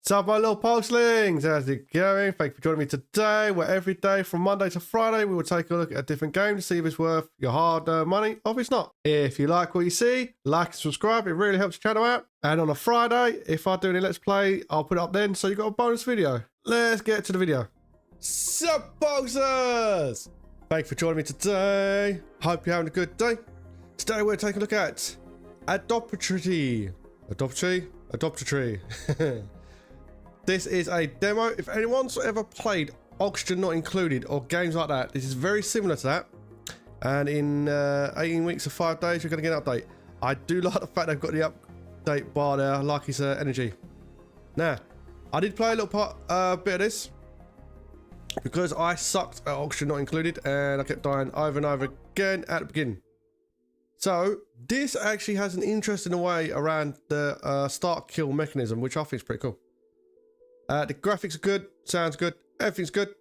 What's up, my little pulselings? How's it going? Thank you for joining me today, where every day from Monday to Friday we will take a look at a different game to see if it's worth your hard-earned money or if it's not. If you like what you see, like and subscribe. It really helps the channel out. And on a Friday, if I do any Let's Play, I'll put it up then, so you got a bonus video. Let's get to the video. Sup, pulsers? Thank you for joining me today. Hope you're having a good day. Today we're taking a look at Adaptory. Adaptory. This is a demo. If anyone's ever played Oxygen Not Included or games like that, this is very similar to that. And in 18 weeks or 5 days, you're going to get an update. I do like the fact they've got the update bar there, like it's energy. Now, I did play a little bit of this because I sucked at Oxygen Not Included and I kept dying over and over again at the beginning. So this actually has an interesting way around the start kill mechanism, which I think is pretty cool. The graphics are good, sounds good, everything's good.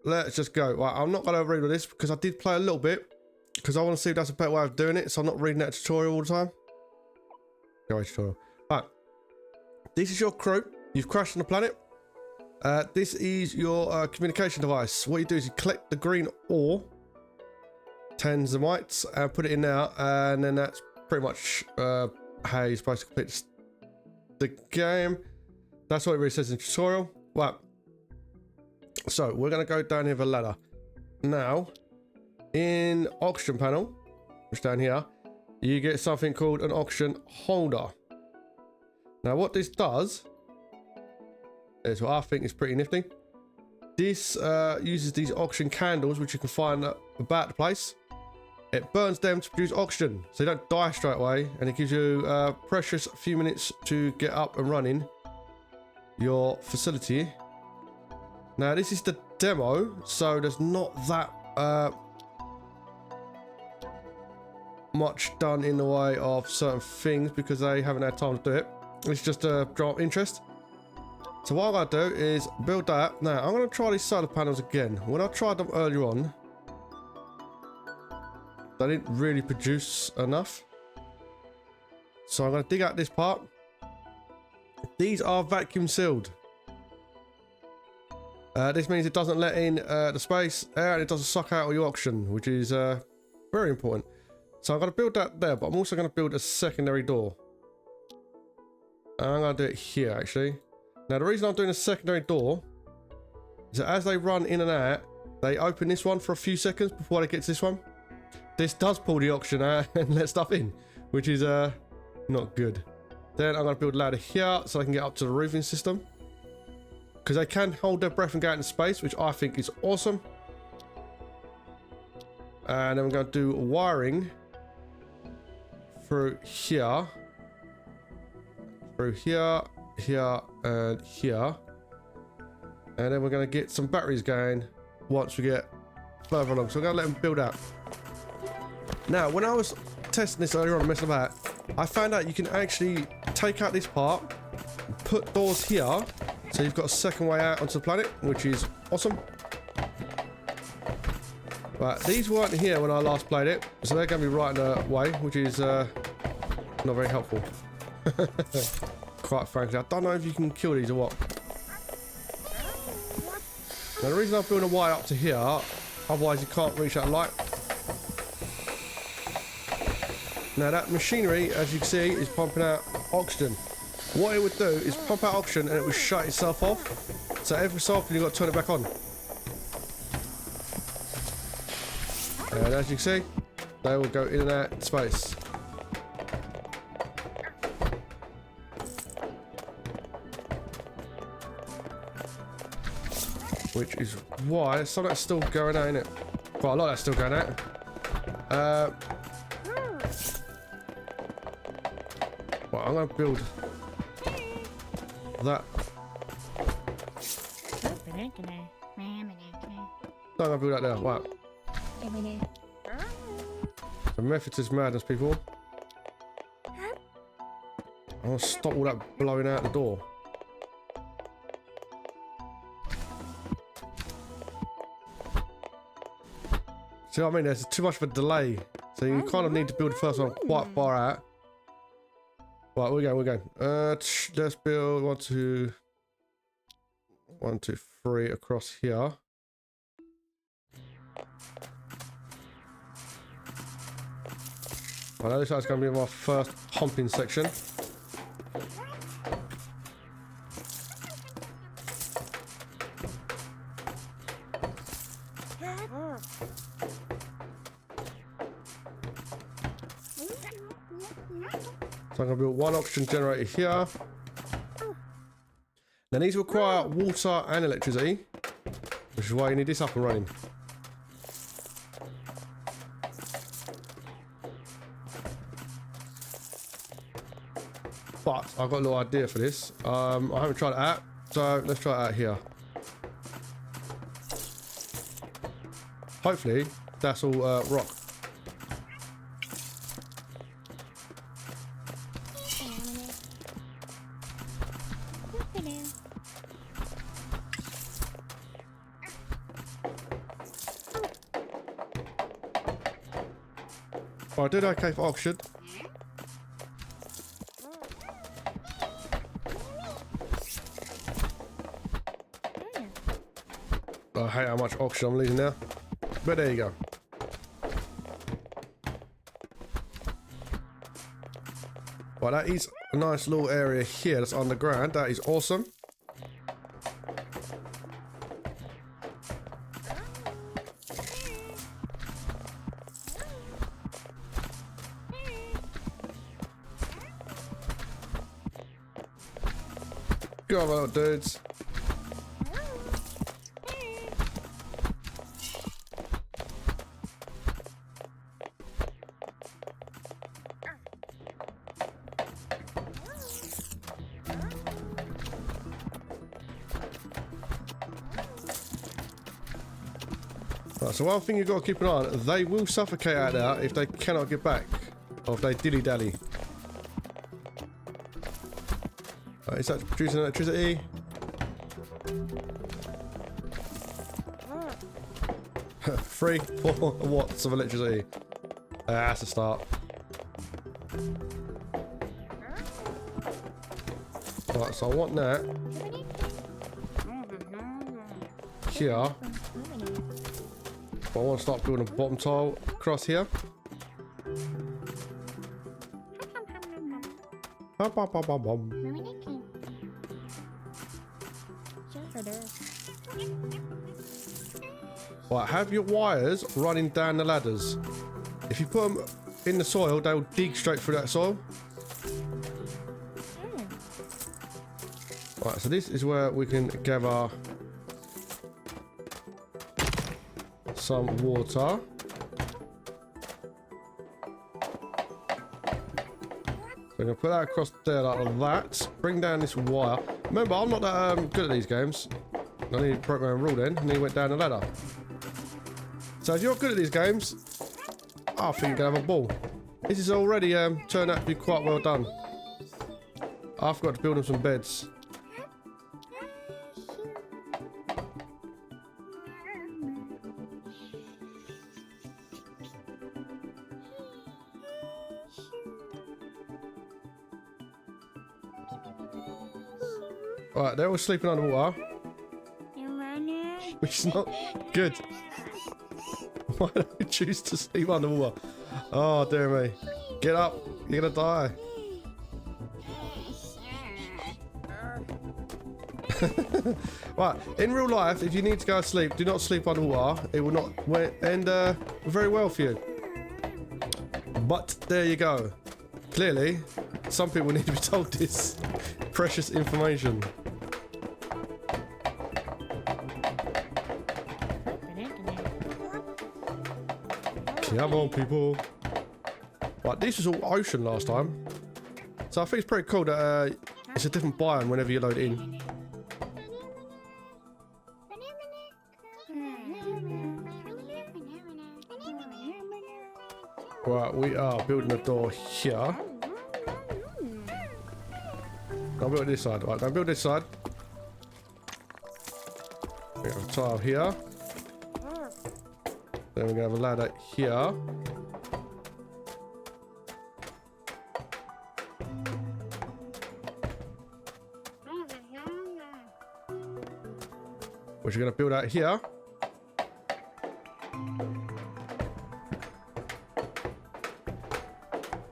Let's just go. Right, I'm not going to read all this because I did play a little bit because I want to see if that's a better way of doing it, so I'm not reading that tutorial all the time. Go away, tutorial. Right, this is your crew. You've crashed on the planet. This is your communication device. What you do is you collect the green ore, tens of mites, and put it in there, and then that's pretty much how you're supposed to complete the game. That's what it really says in the tutorial. Right. So we're going to go down here with a ladder. Now, in oxygen panel, which is down here, you get something called an oxygen holder. Now, what this does is what I think is pretty nifty. This uses these oxygen candles, which you can find about the place. It burns them to produce oxygen, so you don't die straight away, and it gives you a precious few minutes to get up and running your facility. Now this is the demo, so there's not that much done in the way of certain things because they haven't had time to do it. It's just a draw interest. So what I'm going to do is build that. Now I'm going to try these solar panels again. When I tried them earlier on, they didn't really produce enough, so I'm going to dig out this part. These are vacuum sealed. This means it doesn't let in the space air and it doesn't suck out all your oxygen, which is very important. So I'm going to build that there, but I'm also going to build a secondary door. And I'm going to do it here actually. Now the reason I'm doing a secondary door is that as they run in and out, they open this one for a few seconds before they get to this one. This does pull the oxygen out and let stuff in, which is not good. Then I'm going to build a ladder here so I can get up to the roofing system, because they can hold their breath and go out into space, which I think is awesome. And then we're going to do wiring through here, here, and here. And then we're going to get some batteries going once we get further along. So we're going to let them build out. Now, when I was testing this earlier on and messing about, I found out you can actually take out this part, put doors here, so you've got a second way out onto the planet, which is awesome. Right, these weren't here when I last played it, so they're going to be right in the way, which is not very helpful. Quite frankly, I don't know if you can kill these or what. Now, the reason I'm building a wire up to here, otherwise you can't reach that light. Now that machinery, as you can see, is pumping out oxygen. What it would do is pump out oxygen and it would shut itself off. So every so often you've got to turn it back on. And as you can see, they will go in and out in space. Which is why some of that's still going out, isn't it? Quite a lot of that's still going out. Well, I'm going to build that. No, I'm going to build that there. Wow. The method is madness, people. I want to stop all that blowing out the door. See what I mean? There's too much of a delay. So you kind of need to build the first one quite far out. Right, we're going. Let's build 1, 2, 1, 2, 3 across here. I know this is going to be my first pumping section. So I'm going to build one oxygen generator here. Now these require water and electricity, which is why you need this up and running. But I've got a little idea for this. I haven't tried it out, so let's try it out here. Hopefully that's all rock. I did okay for oxygen. I hate how much oxygen I'm losing now. But there you go. Well, that is a nice little area here that's underground. That is awesome. Go on, little dudes. Right, so one thing you've got to keep an eye on, they will suffocate out there if they cannot get back, or if they dilly-dally. Right, is that producing electricity? 3, 4 watts of electricity. That's a start. Right, so I want that here. But I want to start building a bottom tile across here. Right, have your wires running down the ladders. If you put them in the soil, they'll dig straight through that soil. Right, so this is where we can gather some water. So I'm going to put that across there like that. Bring down this wire. Remember, I'm not that good at these games. I need to broke my own rule then, and then went down the ladder. So if you're good at these games, I think you're going to have a ball. This is already turned out to be quite well done. I forgot to build them some beds. Right, they're all sleeping underwater. Which is not good. Why do I choose to sleep underwater? Oh, dear me. Get up. You're gonna die. Right, in real life, if you need to go to sleep, do not sleep underwater. It will not end very well for you. But there you go. Clearly, some people need to be told this precious information. Come on, people. Right, this was all ocean last time. So I think it's pretty cool that it's a different biome whenever you load it in. Right, we are building a door here. I'll build this side. Right, don't build this side. We have a tile here. Then we're going to have a ladder here. which we're going to build out here.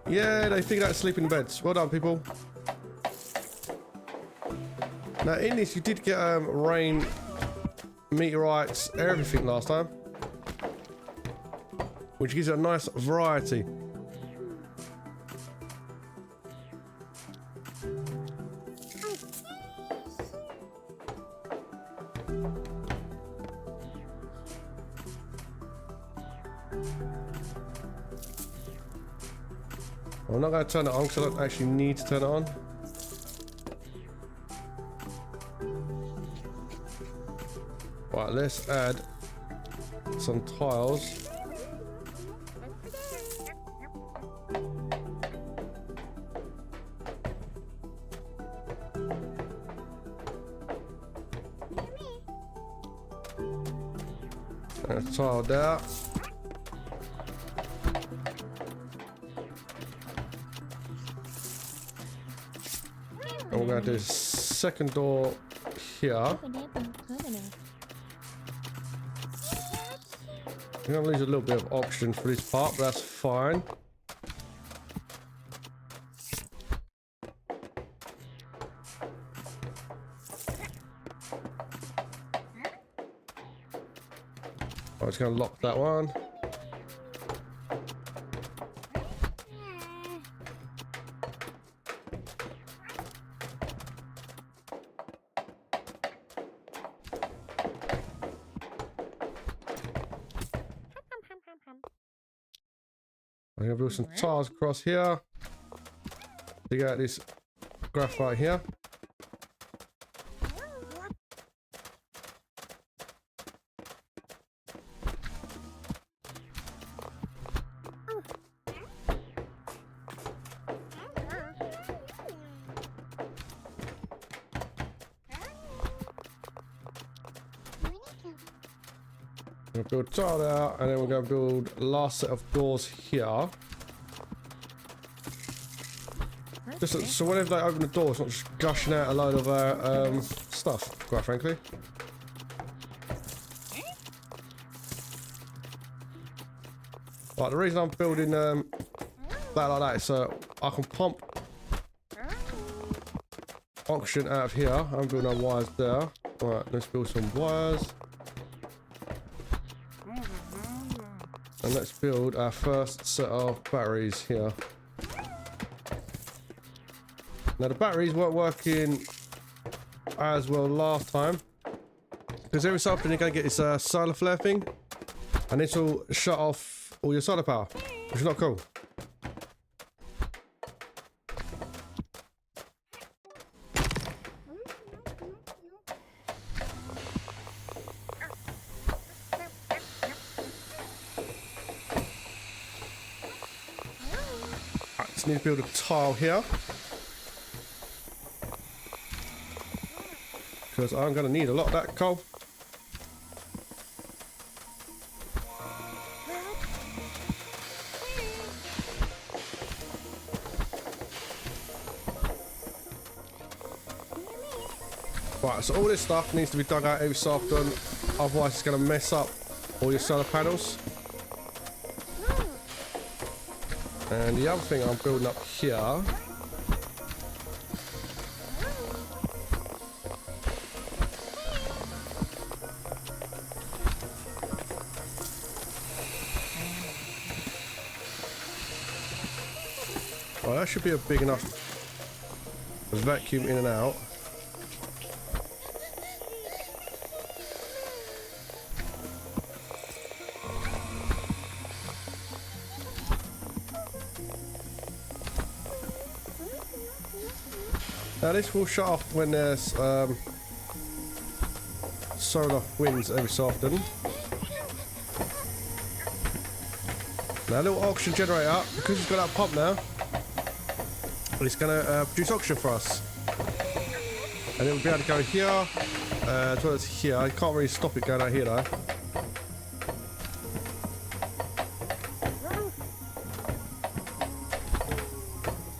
Yeah, they figured out sleeping beds. Well done, people. Now, in this, you did get rain, meteorites, everything last time, which gives it a nice variety. I'm not going to turn it on because I don't actually need to turn it on. Right, let's add some tiles. And a tile there. And we're going to do a second door here. We're going to lose a little bit of oxygen for this part, but that's fine. I'm just going to lock that one. I'm going to build some tiles across here. Dig out this graphite here. We're going to build a tile out, and then we're going to build last set of doors here. Just so whenever they open the door, it's not just gushing out a load of stuff, quite frankly. Right, the reason I'm building that like that is so I can pump oxygen out of here. I'm building our wires there. Right, let's build some wires. And let's build our first set of batteries here. Now the batteries weren't working as well last time, because every so often you're going to get this solar flare thing, and this will shut off all your solar power, which is not cool. Right, just need to build a tile here, because I'm going to need a lot of that coal. Right, so all this stuff needs to be dug out every so often, otherwise it's going to mess up all your solar panels. And the other thing I'm building up here well, that should be a big enough vacuum in and out. Now this will shut off when there's solar winds every so often. Now a little oxygen generator, because it's got that pump now, it's going to produce oxygen for us. And it will be able to go here, as well as here. I can't really stop it going out here though.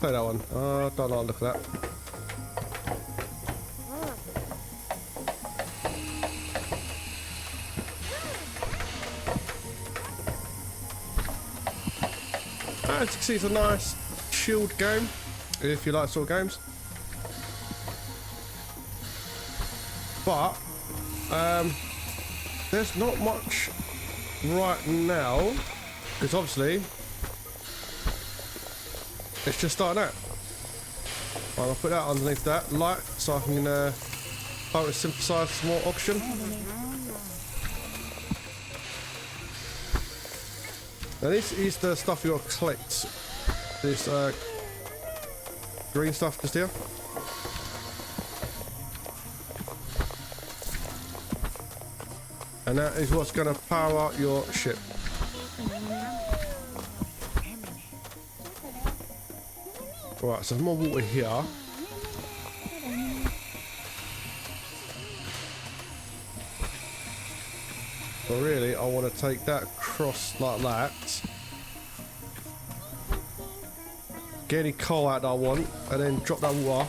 Play that one. Oh, I don't like the look at that. as you can see, it's a nice chilled game, if you like sort of games. But there's not much right now, because obviously it's just starting out. Right, I'll put that underneath that light so I can photosynthesize some more oxygen. Now this is the stuff you'll collect. This green stuff just here. And that is what's going to power your ship. Right, so there's more water here. But really, I want to take that across like that. Get any coal out that I want, and then drop that water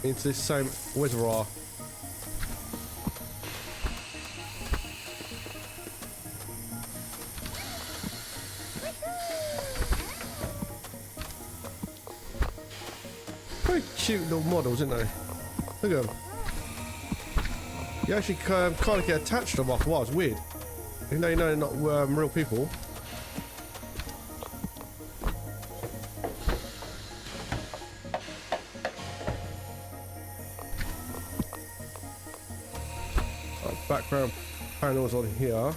into this same reservoir. Very cute little models, isn't they? Look at them. You actually kind of get attached to them after a while. It's weird. Even though you know they're not real people. Background panels on here.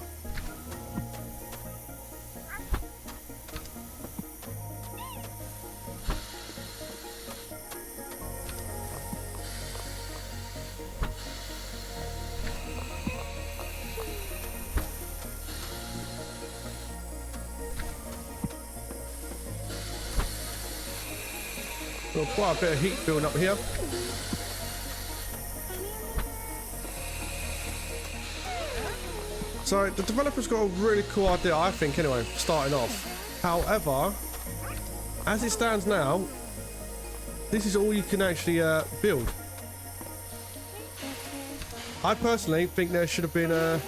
Got quite a bit of heat building up here. So the developer's got a really cool idea, I think, anyway, starting off. However, as it stands now, this is all you can actually build. I personally think there should have been a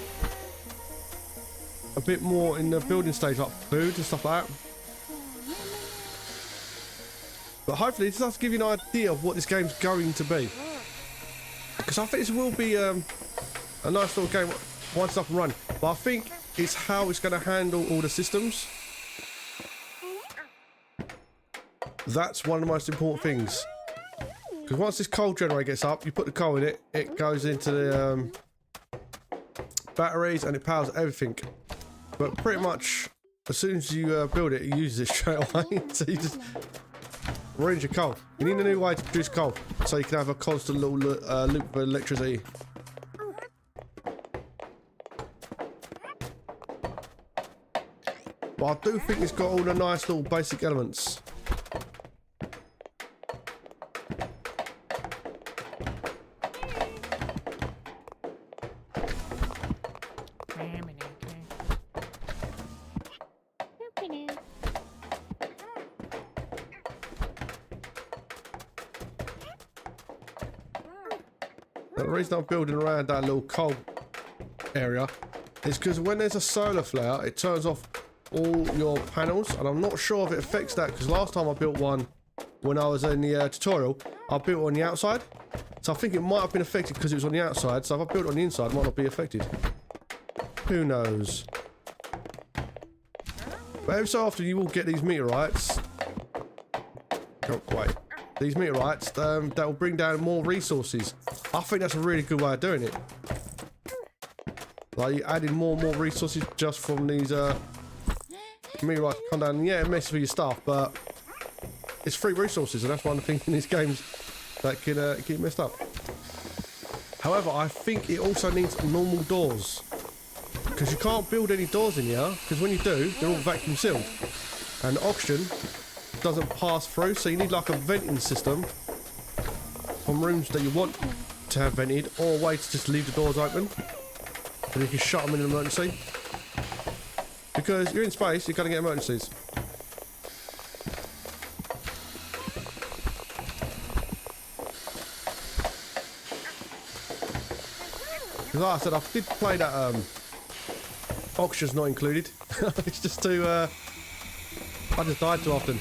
bit more in the building stage, like food and stuff like that. But hopefully this does give you an idea of what this game's going to be. Because I think this will be a nice little game once up and running. But I think it's how it's going to handle all the systems. That's one of the most important things. Because once this coal generator gets up, you put the coal in it, it goes into the batteries and it powers everything. But pretty much, as soon as you build it, it uses it straight away. So you just arrange your coal. You need a new way to produce coal, so you can have a constant little loop of electricity. But I do think it's got all the nice little basic elements. The reason I'm building around that little coal area is because when there's a solar flare, it turns off all your panels, and I'm not sure if it affects that, because last time I built one when I was in the tutorial, I built it on the outside, so I think it might have been affected because it was on the outside. So if I built it on the inside, it might not be affected. Who knows? But every so often you will get these meteorites. Oh, wait. These meteorites that will bring down more resources. I think that's a really good way of doing it. Like, you're adding more and more resources just from these meteorites come down. And yeah, it messes with your stuff, but it's free resources, and that's one of the things in these games that can get messed up. However, I think it also needs normal doors, because you can't build any doors in here, because when you do, they're all vacuum sealed, and the oxygen doesn't pass through, so you need like a venting system from rooms that you want to have vented, or a way to just leave the doors open, and you can shut them in an emergency. Because you're in space, you're going to get emergencies. Because like I said, I did play that oxygen's not included. It's just to I just died too often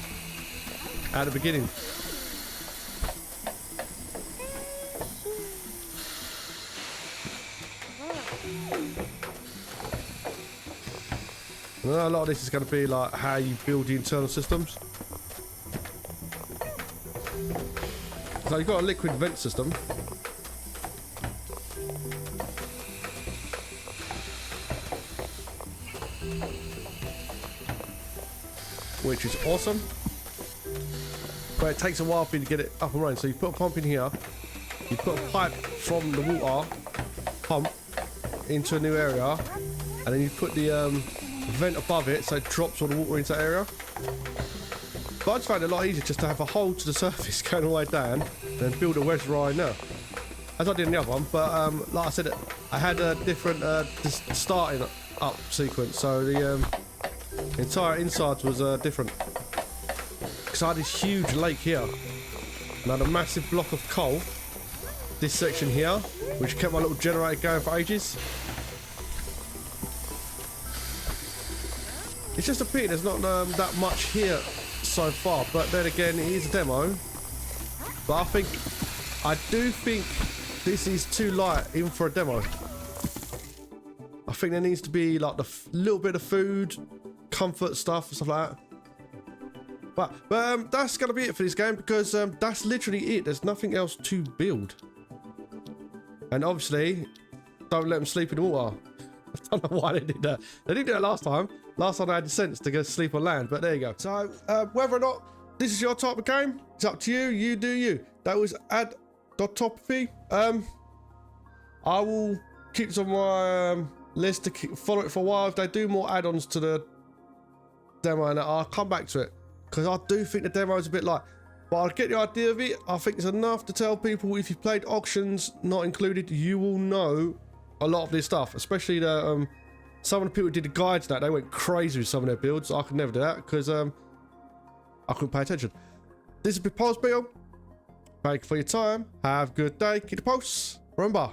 at the beginning. A lot of this is going to be like how you build the internal systems. So you've got a liquid vent system. Which is awesome. But it takes a while for you to get it up and running. So you put a pump in here. You put a pipe from the water pump into a new area. And then you put the vent above it so it drops all the water into that area. But I just found it a lot easier just to have a hole to the surface going all the way down and build a reservoir in there. As I did in the other one, but like I said, I had a different starting up sequence, so the entire insides was different. Because I had this huge lake here, and I had a massive block of coal, this section here, which kept my little generator going for ages. It's just a pity there's not that much here so far, but then again, it is a demo. But I do think this is too light even for a demo. I think there needs to be like the little bit of food, comfort stuff, and stuff like that. But that's gonna be it for this game, because that's literally it. There's nothing else to build. And obviously, don't let them sleep in the water. I don't know why they did that. They didn't do it last time. Last time I had the sense to go sleep on land, but there you go. So whether or not this is your type of game, it's up to you. You do you. That was Adaptory. I will keep this on my list to follow it for a while. If they do more add-ons to the demo, and I'll come back to it, because I do think the demo is a bit light. But I'll get the idea of it. I think it's enough to tell people, if you've played auctions not included, you will know a lot of this stuff, especially the some of the people who did the guides. That they went crazy with some of their builds. I could never do that because I couldn't pay attention. This has been PulsebeetleGaming. Thank you for your time. Have a good day. Keep the pulse. Remember,